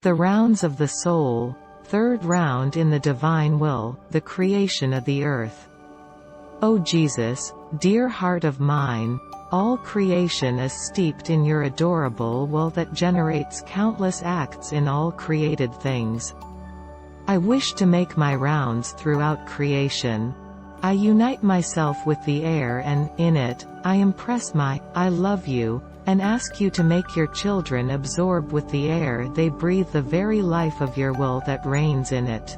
The rounds of the soul, third round in the divine will, the creation of the earth. O Jesus, dear heart of mine, all creation is steeped in your adorable will that generates countless acts in all created things. I wish to make my rounds throughout creation. I unite myself with the air and, in it, I impress my, I love you, and ask you to make your children absorb with the air they breathe the very life of your will that reigns in it.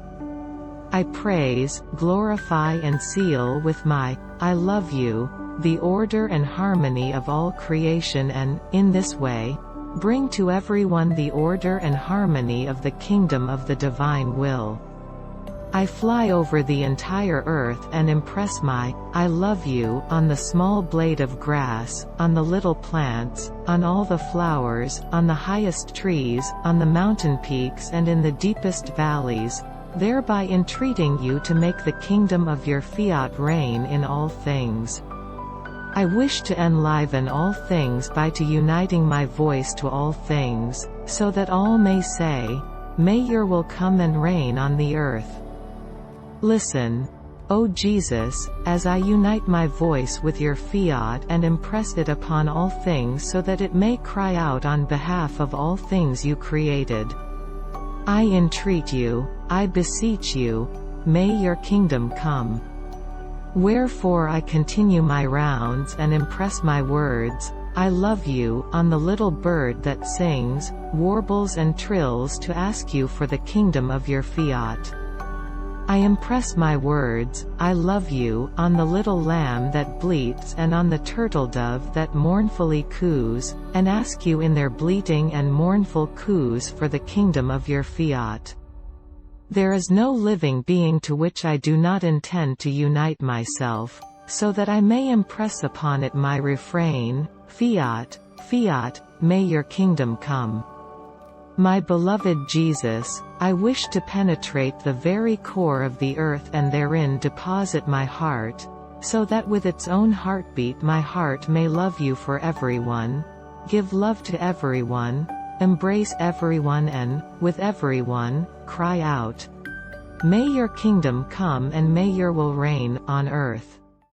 I praise, glorify and seal with my, I love you, the order and harmony of all creation and, in this way, bring to everyone the order and harmony of the kingdom of the divine will. I fly over the entire earth and impress my, I love you, on the small blade of grass, on the little plants, on all the flowers, on the highest trees, on the mountain peaks and in the deepest valleys, thereby entreating you to make the kingdom of your fiat reign in all things. I wish to enliven all things by uniting my voice to all things, so that all may say, may your will come and reign on the earth. Listen, O Jesus, as I unite my voice with your fiat and impress it upon all things so that it may cry out on behalf of all things you created. I entreat you, I beseech you, may your kingdom come. Wherefore I continue my rounds and impress my words, I love you, on the little bird that sings, warbles and trills to ask you for the kingdom of your fiat. I impress my words, I love you, on the little lamb that bleats and on the turtle dove that mournfully coos, and ask you in their bleating and mournful coos for the kingdom of your fiat. There is no living being to which I do not intend to unite myself, so that I may impress upon it my refrain, fiat, fiat, may your kingdom come. My beloved Jesus, I wish to penetrate the very core of the earth and therein deposit my heart, so that with its own heartbeat my heart may love you for everyone, give love to everyone, embrace everyone and, with everyone, cry out, may your kingdom come and may your will reign, on earth.